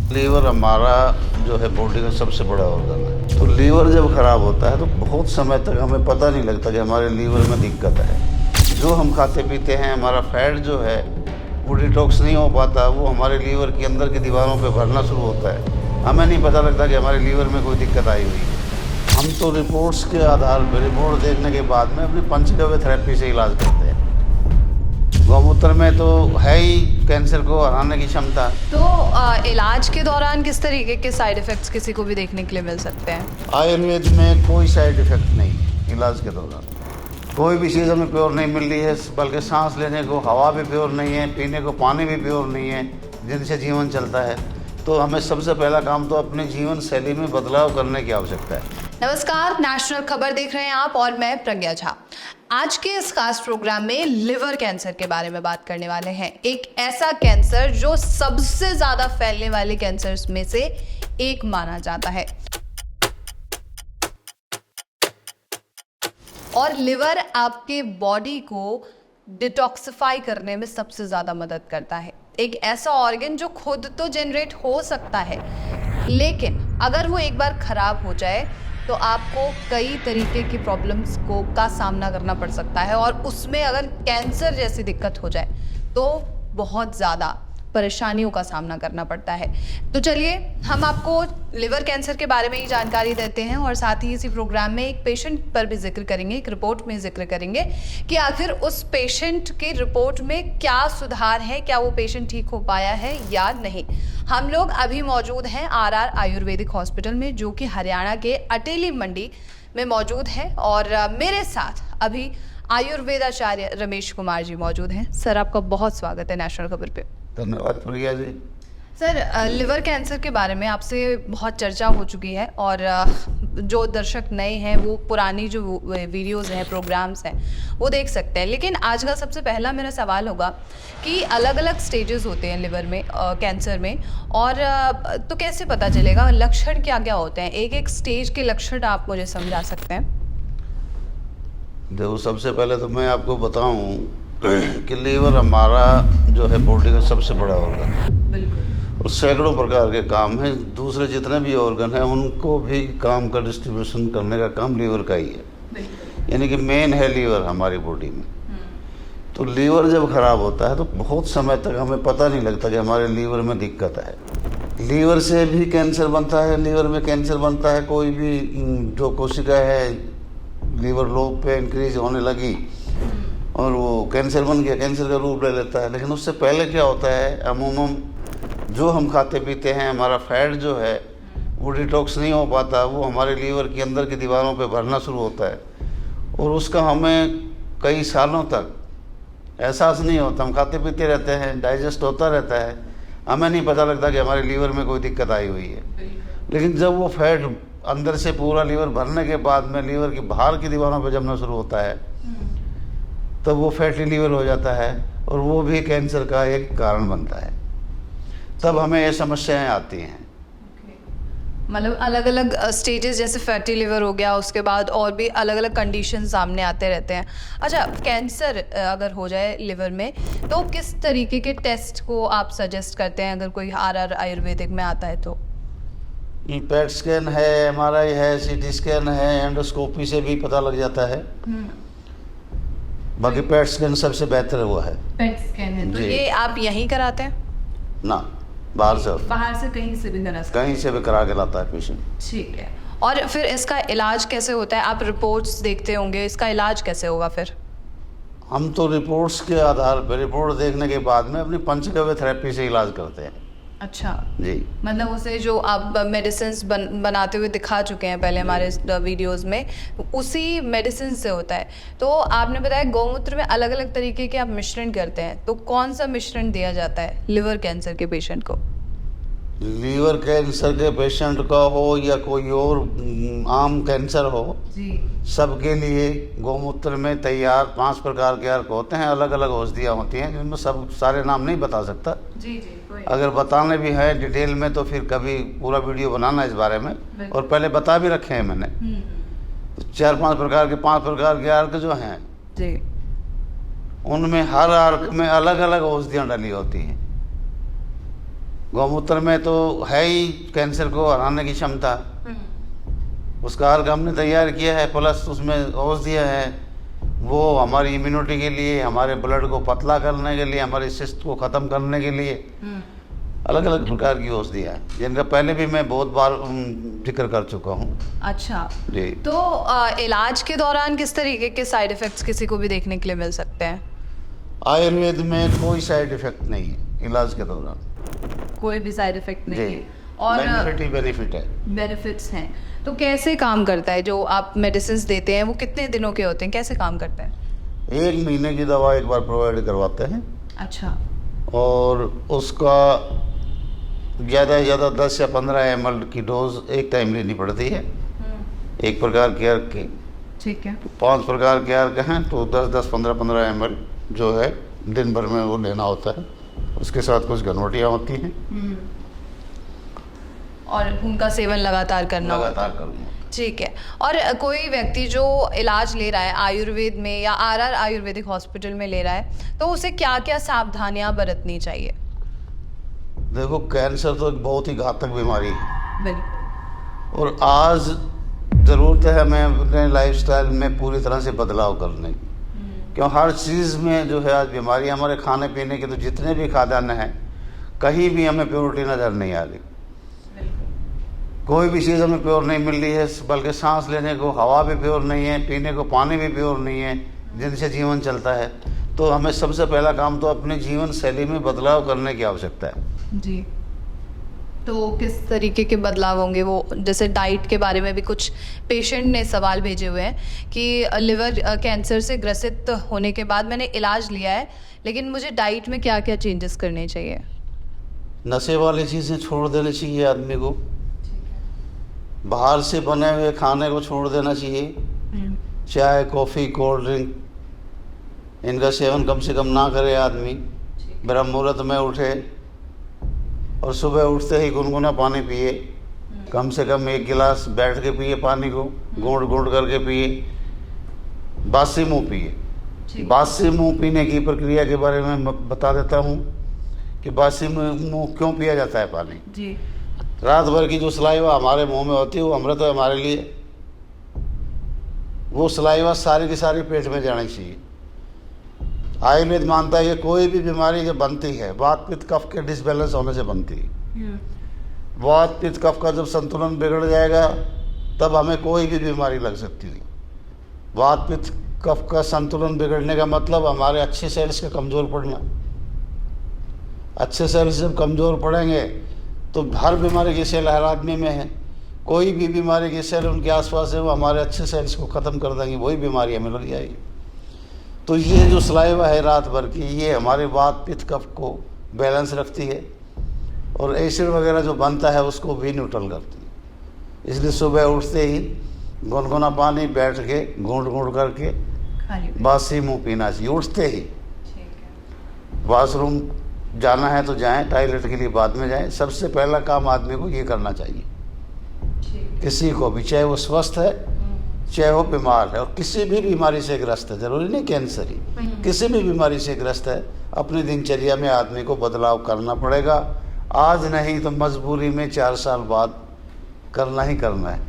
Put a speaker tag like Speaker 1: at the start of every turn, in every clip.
Speaker 1: Liver हमारा जो है बॉडी का सबसे बड़ा ऑर्गन है। तो लीवर जब खराब होता है तो बहुत समय तक हमें पता नहीं लगता कि हमारे लीवर में दिक्कत है। जो हम खाते पीते हैं, हमारा फैट जो है वो डिटॉक्स नहीं हो पाता, वो हमारे लीवर के अंदर की दीवारों पे भरना शुरू होता है। हमें नहीं पता लगता कि हमारे लीवर में कोई दिक्कत आई हुई है। हम तो रिपोर्ट्स के आधार पर, रिपोर्ट देखने के बाद में अपनी पंचगव्य थेरेपी से इलाज करते हैं। गौमूत्र में तो है ही कैंसर को हराने की क्षमता।
Speaker 2: तो इलाज के दौरान किस तरीके के साइड इफ़ेक्ट्स किसी को भी देखने के लिए मिल सकते हैं?
Speaker 1: आयुर्वेद में कोई साइड इफ़ेक्ट नहीं। इलाज के दौरान कोई भी चीज़ हमें प्योर नहीं मिल रही है, बल्कि सांस लेने को हवा भी प्योर नहीं है, पीने को पानी भी प्योर नहीं है जिनसे जीवन चलता है। तो हमें सबसे पहला काम तो अपनी जीवन शैली में बदलाव करने की आवश्यकता है।
Speaker 2: नमस्कार, नेशनल खबर देख रहे हैं आप और मैं प्रज्ञा झा। आज के इस खास प्रोग्राम में लिवर कैंसर के बारे में बात करने वाले हैं। एक ऐसा कैंसर जो सबसे ज़्यादा फैलने वाले कैंसर्स में से एक माना जाता है। और लिवर आपके बॉडी को डिटॉक्सिफाई करने में सबसे ज़्यादा मदद करता है। एक ऐसा ऑर्गन जो खुद तो जनरेट हो सकता है, लेकिन अगर वो एक बार खराब हो जाए तो आपको कई तरीके की प्रॉब्लम्स का सामना करना पड़ सकता है। और उसमें अगर कैंसर जैसी दिक्कत हो जाए तो बहुत ज़्यादा परेशानियों का सामना करना पड़ता है। तो चलिए हम आपको लिवर कैंसर के बारे में ही जानकारी देते हैं और साथ ही इसी प्रोग्राम में एक पेशेंट पर भी जिक्र करेंगे, एक रिपोर्ट में जिक्र करेंगे कि आखिर उस पेशेंट की रिपोर्ट में क्या सुधार है, क्या वो पेशेंट ठीक हो पाया है या नहीं। हम लोग अभी मौजूद हैं आरआर आयुर्वेदिक हॉस्पिटल में, जो कि हरियाणा के अटेली मंडी में मौजूद है। और मेरे साथ अभी आयुर्वेदाचार्य रमेश कुमार जी मौजूद हैं। सर, आपका बहुत स्वागत है नेशनल खबर पे।
Speaker 1: धन्यवाद प्रज्ञा जी।
Speaker 2: सर, लिवर कैंसर के बारे में आपसे बहुत चर्चा हो चुकी है और जो दर्शक नए हैं वो पुरानी जो वीडियोस हैं, प्रोग्राम्स हैं, वो देख सकते हैं। लेकिन आज का सबसे पहला मेरा सवाल होगा कि अलग अलग स्टेजेस होते हैं लिवर में, कैंसर में, और तो कैसे पता चलेगा, लक्षण क्या क्या होते हैं? एक एक स्टेज के लक्षण आप मुझे समझा सकते हैं?
Speaker 1: देखो, सबसे पहले तो मैं आपको बताऊं कि लीवर हमारा जो है बॉडी का सबसे बड़ा ऑर्गन है।
Speaker 2: बिल्कुल।
Speaker 1: और सैकड़ों प्रकार के काम हैं। दूसरे जितने भी ऑर्गन हैं उनको भी काम का डिस्ट्रीब्यूशन करने का काम लीवर का ही है। यानी कि मेन है लीवर हमारी बॉडी में। तो लीवर जब खराब होता है तो बहुत समय तक हमें पता नहीं लगता कि हमारे लीवर में दिक्कत है। लीवर से भी कैंसर बनता है। लीवर में कैंसर बनता है, कोई भी जो कोशिका है लीवर लोब पे इंक्रीज होने लगी और वो कैंसर बन गया, कैंसर का रूप ले लेता है। लेकिन उससे पहले क्या होता है, अमूमन जो हम खाते पीते हैं, हमारा फैट जो है वो डिटॉक्स नहीं हो पाता, वो हमारे लीवर के अंदर की दीवारों पे भरना शुरू होता है और उसका हमें कई सालों तक एहसास नहीं होता। हम खाते पीते रहते हैं, डाइजेस्ट होता रहता है, हमें नहीं पता लगता कि हमारे लीवर में कोई दिक्कत आई हुई है। लेकिन जब वो फैट अंदर से पूरा लीवर भरने के बाद में लीवर की बाहर की दीवारों पर जमना शुरू होता है तब वो फैटी लीवर हो जाता है और वो भी कैंसर का एक कारण बनता है। तब हमें ये समस्याएं आती हैं।
Speaker 2: मतलब अलग अलग स्टेजेस, जैसे फैटी लिवर हो गया, उसके बाद और भी अलग अलग कंडीशन सामने आते रहते हैं। अच्छा, कैंसर अगर हो जाए लिवर में तो किस तरीके के टेस्ट को आप सजेस्ट करते हैं अगर कोई आरआर आयुर्वेदिक में आता है तो?
Speaker 1: पेट स्कैन है, एमआरआई है, सीटी स्कैन है, एंडोस्कोपी से भी पता लग जाता है। बाकी पेट स्कैन सबसे बेहतर हुआ है।
Speaker 2: पेट स्कैन है तो ये आप यहीं कराते हैं?
Speaker 1: ना, बाहर से
Speaker 2: कहीं से भी
Speaker 1: कहीं से भी करा के लाता है पेशेंट।
Speaker 2: ठीक है। और फिर इसका इलाज कैसे होता है? आप रिपोर्ट्स देखते होंगे, इसका इलाज कैसे होगा फिर?
Speaker 1: हम तो रिपोर्ट्स के आधार पर, रिपोर्ट देखने के बाद में अपनी पंचगव्य थेरेपी से इलाज करते हैं।
Speaker 2: अच्छा
Speaker 1: जी।
Speaker 2: मतलब उसे जो आप मेडिसिन बनाते हुए दिखा चुके हैं पहले हमारे वीडियोस में, उसी मेडिसिन से होता है। तो आपने बताया गौमूत्र में अलग अलग तरीके के आप मिश्रण करते हैं, तो कौन सा मिश्रण दिया जाता है लिवर कैंसर के पेशेंट को?
Speaker 1: लीवर कैंसर के पेशेंट का हो या कोई और आम कैंसर हो
Speaker 2: जी,
Speaker 1: सबके लिए गौमूत्र में तैयार 5 प्रकार के अर्क होते हैं। अलग अलग औषधियाँ होती हैं जिनमें सब सारे नाम नहीं बता सकता।
Speaker 2: जी जी, कोई
Speaker 1: अगर बताने भी है डिटेल में तो फिर कभी पूरा वीडियो बनाना इस बारे में, और पहले बता भी रखे हैं मैंने। तो 4-5 प्रकार के 5 प्रकार के अर्क जो हैं
Speaker 2: जी,
Speaker 1: उनमें हर अर्क में अलग अलग औषधियाँ डली होती हैं। गौमूत्र में तो है ही कैंसर को हराने की क्षमता, उसका अर्क हमने तैयार किया है, प्लस उसमें औषधियाँ है, वो हमारी इम्यूनिटी के लिए, हमारे ब्लड को पतला करने के लिए, हमारी सिस्ट को ख़त्म करने के लिए अलग अलग प्रकार की औषधियाँ हैं, जिनका पहले भी मैं बहुत बार जिक्र कर चुका हूँ।
Speaker 2: अच्छा
Speaker 1: जी।
Speaker 2: तो इलाज के दौरान किस तरीके के साइड इफ़ेक्ट्स किसी को भी देखने के लिए मिल सकते हैं?
Speaker 1: आयुर्वेद में कोई साइड इफेक्ट नहीं है इलाज के दौरान।
Speaker 2: कोई भी साइड इफेक्ट नहीं
Speaker 1: जी,
Speaker 2: है और
Speaker 1: बेनिफिट ही बेनिफिट है।
Speaker 2: बेनिफिट्स हैं। तो कैसे काम करता है जो आप मेडिसिन देते हैं, वो कितने दिनों के होते हैं, कैसे काम करता है?
Speaker 1: 1 महीने की दवा एक बार प्रोवाइड करवाते हैं,
Speaker 2: अच्छा।
Speaker 1: और उसका ज़्यादा से ज़्यादा 10 या 15 ml की डोज एक टाइम लेनी पड़ती है। एक प्रकार के अर्क की
Speaker 2: ठीक है।
Speaker 1: 5 प्रकार के अर्क हैं, तो 10-10, 15-15 ml जो है दिन भर में वो लेना होता है। उसके साथ कुछ घनवटियाँ होती हैं
Speaker 2: और उनका सेवन लगातार करना होगा।
Speaker 1: लगातार करना।
Speaker 2: ठीक है। और कोई व्यक्ति जो इलाज ले रहा है आयुर्वेद में या आरआर आयुर्वेदिक हॉस्पिटल में ले रहा है, तो उसे क्या क्या सावधानियां बरतनी चाहिए?
Speaker 1: देखो, कैंसर तो एक बहुत ही घातक बीमारी है,
Speaker 2: बिल्कुल।
Speaker 1: और आज ज़रूरत है हमें अपने लाइफस्टाइल में पूरी तरह से बदलाव करने की, क्यों हर चीज़ में जो है आज बीमारी, हमारे खाने पीने के तो जितने भी खाद्यान्न हैं, कहीं भी हमें प्योरिटी नज़र नहीं आ रही। कोई भी चीज़ हमें प्योर नहीं मिल रही है, बल्कि सांस लेने को हवा भी प्योर नहीं है, पीने को पानी भी प्योर नहीं है, जिनसे जीवन चलता है। तो हमें सबसे पहला काम तो अपनी जीवन शैली में बदलाव करने की आवश्यकता है।
Speaker 2: जी। तो किस तरीके के बदलाव होंगे वो? जैसे डाइट के बारे में भी कुछ पेशेंट ने सवाल भेजे हुए हैं कि लिवर कैंसर से ग्रसित होने के बाद मैंने इलाज लिया है, लेकिन मुझे डाइट में क्या क्या चेंजेस करने चाहिए?
Speaker 1: नशे वाली चीज़ें छोड़ देनी चाहिए आदमी को, बाहर से बने हुए खाने को छोड़ देना चाहिए, चाय, कॉफ़ी, कोल्ड ड्रिंक, इनका सेवन कम से कम ना करे आदमी। ब्रह्म मुहूर्त में उठे और सुबह उठते ही गुनगुना पानी पिए, कम से कम 1 गिलास बैठ के पिए, पानी को घूंट घूंट करके पिए, बासी मुँह पिए। बासी मुँह पीने की प्रक्रिया के बारे में मैं बता देता हूँ कि बासी मुँह क्यों पिया जाता है पानी।
Speaker 2: जी।
Speaker 1: रात भर की जो सलाइवा हमारे मुंह में होती है, वो अमृत है हमारे लिए। वो सलाइवा सारी की सारी पेट में जानी चाहिए। आयुर्वेद मानता है कि कोई भी बीमारी जो बनती है, वात पित्त कफ के डिसबैलेंस होने से बनती है। वात पित्त कफ का जब संतुलन बिगड़ जाएगा, तब हमें कोई भी बीमारी लग सकती है। वात पित्त कफ का संतुलन बिगड़ने का मतलब हमारे अच्छे सेल्स का कमज़ोर पड़ना। अच्छे सेल्स जब कमज़ोर पड़ेंगे तो हर बीमारी की सेल हर आदमी में है। कोई भी बीमारी की सेल उनके आसपास है, वो हमारे अच्छे सेल्स को ख़त्म कर देंगी, वही बीमारी हमें लग जाएगी। तो ये जो सलाइवा है रात भर की, ये हमारे वात पित्त कफ को बैलेंस रखती है, और एसिड वगैरह जो बनता है उसको भी न्यूट्रल करती है। इसलिए सुबह उठते ही गुनगुना पानी बैठ के घूंट घूंट करके बासी मुँह पीना चाहिए उठते ही। वॉशरूम जाना है तो जाएं, टॉयलेट के लिए बाद में जाएं। सबसे पहला काम आदमी को ये करना चाहिए, किसी को भी, चाहे वो स्वस्थ है चाहे वो बीमार है, और किसी भी बीमारी से ग्रस्त है, जरूरी नहीं कैंसर ही, किसी भी बीमारी से ग्रस्त है, अपनी दिनचर्या में आदमी को बदलाव करना पड़ेगा। आज नहीं तो मजबूरी में 4 साल बाद करना ही करना है।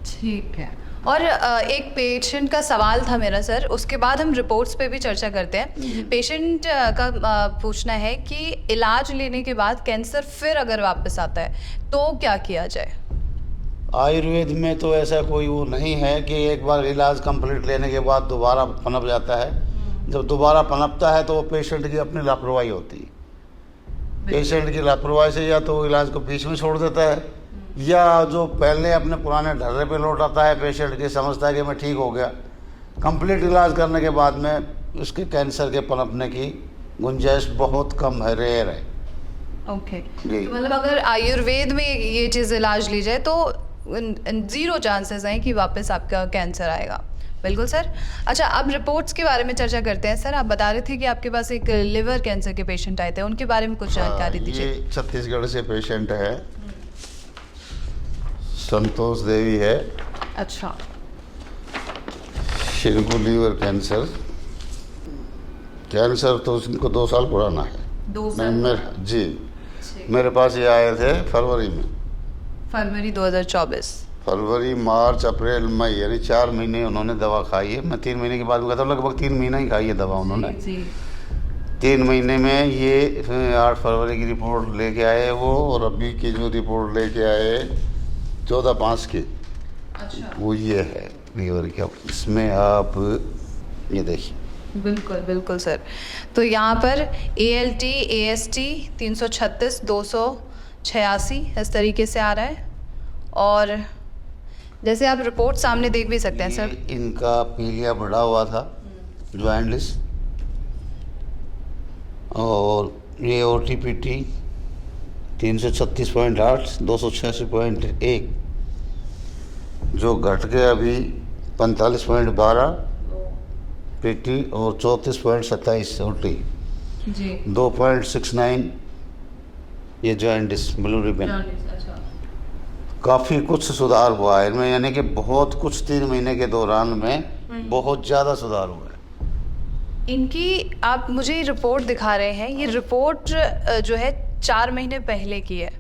Speaker 2: ठीक है। और एक पेशेंट का सवाल था मेरा सर, उसके बाद हम रिपोर्ट्स पे भी चर्चा करते हैं। पेशेंट का पूछना है कि इलाज लेने के बाद कैंसर फिर अगर वापस आता है तो क्या किया जाए?
Speaker 1: आयुर्वेद में तो ऐसा कोई वो नहीं है कि एक बार इलाज कंप्लीट लेने के बाद दोबारा पनप जाता है। जब दोबारा पनपता है तो वो पेशेंट की अपनी लापरवाही होती है। पेशेंट की लापरवाही से या तो वो इलाज को बीच में छोड़ देता है, या जो पहले अपने पुराने ढर्रे पे लौट आता है पेशेंट की, समझता है कि मैं ठीक हो गया। कंप्लीट इलाज करने के बाद में उसके कैंसर के पनपने की गुंजाइश बहुत कम है, रेयर है।
Speaker 2: ओके। तो मतलब अगर आयुर्वेद में ये चीज़ इलाज ली जाए तो 0 चांसेस हैं कि वापस आपका कैंसर आएगा। बिल्कुल सर। अच्छा, अब रिपोर्ट्स के बारे में चर्चा करते हैं। सर, आप बता रहे थे कि आपके पास एक लिवर कैंसर के पेशेंट आए थे, उनके बारे में कुछ जानकारी दीजिए।
Speaker 1: ये छत्तीसगढ़ से पेशेंट है, संतोष देवी है।
Speaker 2: अच्छा।
Speaker 1: इनको लीवर कैंसर तो इनको 2 साल पुराना है।
Speaker 2: 2 साल?
Speaker 1: जी। मेरे पास ये आए थे फरवरी में,
Speaker 2: फरवरी 2024।
Speaker 1: फरवरी, मार्च, अप्रैल, मई, यानी 4 महीने उन्होंने दवा खाई है। मैं 3 महीने के बाद गया था, लगभग 3 महीना ही खाई है दवा उन्होंने। 3 महीने में ये 8 फरवरी की रिपोर्ट लेके आए वो, और अभी की जो रिपोर्ट लेके आए 14/5 की,
Speaker 2: अच्छा।
Speaker 1: वो ये है लीवर की। इसमें आप ये देखिए।
Speaker 2: बिल्कुल बिल्कुल सर। तो यहाँ पर ALT AST 336 286 इस तरीके से आ रहा है, और जैसे आप रिपोर्ट सामने देख भी सकते हैं सर।
Speaker 1: इनका पीलिया बढ़ा हुआ था, ज्वाइंटिस, और ये OTPT 336.8 286.1 जो घट के अभी 45.12 PT और 34.27 OT,
Speaker 2: जी
Speaker 1: 2.69 ये जॉइंटिस ब्लू रिबन।
Speaker 2: अच्छा।
Speaker 1: काफ़ी कुछ सुधार हुआ है इनमें, यानी कि बहुत कुछ 3 महीने के दौरान में बहुत ज़्यादा सुधार हुआ है।
Speaker 2: इनकी आप मुझे रिपोर्ट दिखा रहे हैं, ये रिपोर्ट जो है 4 महीने पहले की है,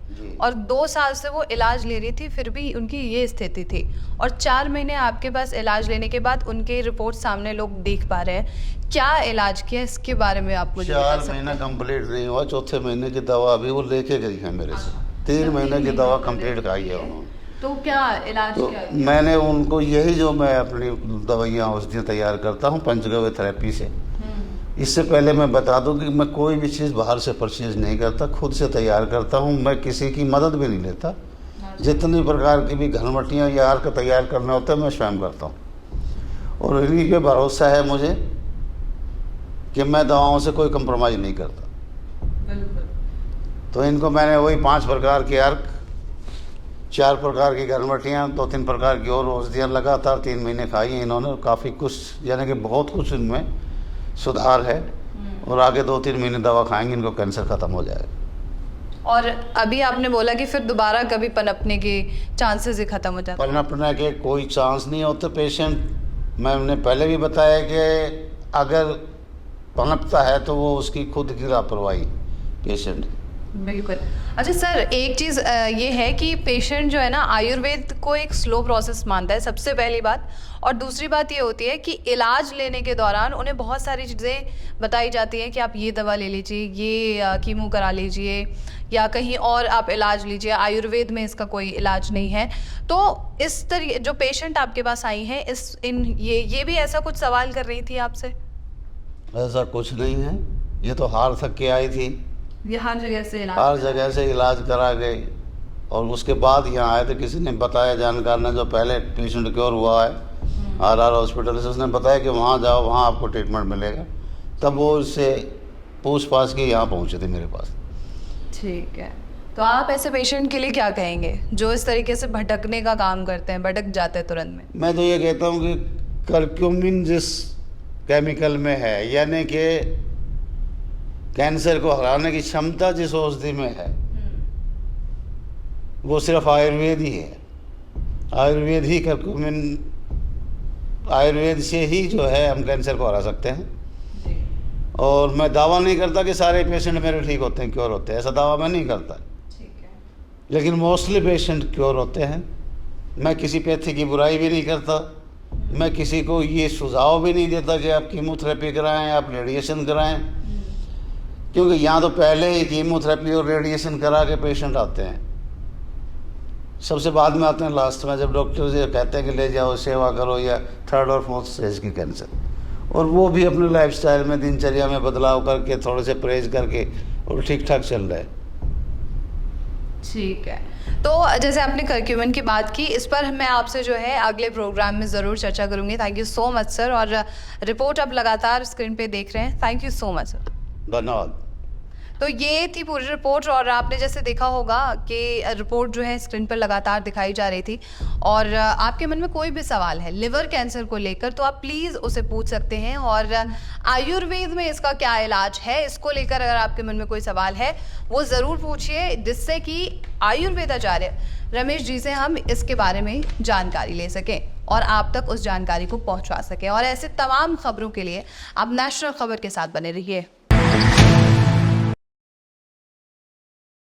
Speaker 2: और 2 साल से वो इलाज ले रही थी, फिर भी उनकी ये स्थिति थी, और 4 महीने आपके पास इलाज लेने के बाद उनके रिपोर्ट सामने लोग देख पा रहे हैं। क्या इलाज किया इसके बारे में आप मुझे बता सकते हैं?
Speaker 1: 4 महीना कंप्लीट नहीं हुआ, चौथे महीने की दवा अभी वो लेके गई है मेरे से। 3 महीने की दवा कंप्लीट खाई है उन्होंने।
Speaker 2: तो क्या इलाज
Speaker 1: तो
Speaker 2: क्या किया?
Speaker 1: मैंने उनको यही जो मैं अपनी दवाइयाँ औषधियाँ तैयार करता हूँ पंचगव्य थेरेपी से। इससे पहले मैं बता दूं कि मैं कोई भी चीज़ बाहर से परचेज नहीं करता, खुद से तैयार करता हूं। मैं किसी की मदद भी नहीं लेता। जितनी प्रकार की भी घरमटियाँ या अर्क तैयार करना होता है मैं स्वयं करता हूं, और इन्हीं पे भरोसा है मुझे कि मैं दवाओं से कोई कंप्रोमाइज़ नहीं करता।
Speaker 2: बिल्कुल।
Speaker 1: तो इनको मैंने वही 5 प्रकार के अर्क, 4 प्रकार की घरमटियाँ, 2-3 प्रकार की और औषधियाँ लगातार 3 महीने खाई हैं इन्होंने। काफ़ी कुछ, यानी कि बहुत कुछ इनमें सुधार है, और आगे 2-3 महीने दवा खाएंगे इनको कैंसर ख़त्म हो जाएगा।
Speaker 2: और अभी आपने बोला कि फिर दोबारा कभी पनपने के चांसेस ही ख़त्म हो जाते हैं?
Speaker 1: पनपने के कोई चांस नहीं होते। पेशेंट, मैंने पहले भी बताया कि अगर पनपता है तो वो उसकी खुद की लापरवाही पेशेंट।
Speaker 2: बिल्कुल। अच्छा सर, एक चीज़ ये है कि पेशेंट जो है ना आयुर्वेद को एक स्लो प्रोसेस मानता है, सबसे पहली बात। और दूसरी बात ये होती है कि इलाज लेने के दौरान उन्हें बहुत सारी चीज़ें बताई जाती हैं कि आप ये दवा ले लीजिए, ये कीमो करा लीजिए, या कहीं और आप इलाज लीजिए, आयुर्वेद में इसका कोई इलाज नहीं है। तो इस तरीके जो पेशेंट आपके पास आई हैं, ये भी ऐसा कुछ सवाल कर रही थी आपसे?
Speaker 1: ऐसा कुछ नहीं है, ये तो हार थक के आई थी।
Speaker 2: ये हर जगह से
Speaker 1: इलाज करा गई, और उसके बाद यहाँ आए थे। किसी ने बताया, जानकार ने, जो पहले पेशेंट क्योर हुआ है RR हॉस्पिटल से, उसने बताया कि वहाँ जाओ, वहाँ आपको ट्रीटमेंट मिलेगा। तब वो उससे पूछ पाछ के यहाँ पहुँचे थे मेरे पास।
Speaker 2: ठीक है। तो आप ऐसे पेशेंट के लिए क्या कहेंगे जो इस तरीके से भटकने का काम करते हैं, भटक जाते हैं तुरंत में?
Speaker 1: मैं तो ये कहता हूँ कि करक्यूमिन जिस केमिकल में है, यानी कि कैंसर को हराने की क्षमता जिस औषधि में है, वो सिर्फ आयुर्वेद ही है। आयुर्वेद ही करक्यूमिन, आयुर्वेद से ही जो है हम कैंसर को हरा सकते हैं। और मैं दावा नहीं करता कि सारे पेशेंट मेरे ठीक होते हैं, क्योर होते हैं, ऐसा दावा मैं नहीं करता।
Speaker 2: ठीक है।
Speaker 1: लेकिन मोस्टली पेशेंट क्योर होते हैं। मैं किसी पैथी की बुराई भी नहीं करता। मैं किसी को ये सुझाव भी नहीं देता कि आप कीमोथेरेपी कराएं, आप रेडिएशन कराएं, क्योंकि यहाँ तो पहले ही कीमोथेरेपी और रेडिएशन करा के पेशेंट आते हैं। सबसे बाद में आते हैं लास्ट में, जब डॉक्टर ये कहते हैं कि ले जाओ, सेवा करो, या 3rd और 4th स्टेज की कैंसर। और वो भी अपने लाइफस्टाइल में, दिनचर्या में बदलाव करके, थोड़े से परहेज करके, और ठीक ठाक चल रहा है।
Speaker 2: ठीक है। तो जैसे आपने करक्यूमिन की बात की, इस पर मैं आपसे जो है अगले प्रोग्राम में ज़रूर चर्चा करूँगी। Thank you so much sir. और रिपोर्ट आप लगातार स्क्रीन पे देख रहे हैं। Thank you so much sir.
Speaker 1: धन्यवाद।
Speaker 2: तो ये थी पूरी रिपोर्ट, और आपने जैसे देखा होगा कि रिपोर्ट जो है स्क्रीन पर लगातार दिखाई जा रही थी। और आपके मन में कोई भी सवाल है लिवर कैंसर को लेकर, तो आप प्लीज़ उसे पूछ सकते हैं। और आयुर्वेद में इसका क्या इलाज है, इसको लेकर अगर आपके मन में कोई सवाल है वो ज़रूर पूछिए, जिससे कि आयुर्वेदाचार्य रमेश जी से हम इसके बारे में जानकारी ले सकें और आप तक उस जानकारी को पहुंचा सकें। और ऐसे तमाम खबरों के लिए आप नेशनल खबर के साथ बने रहिए।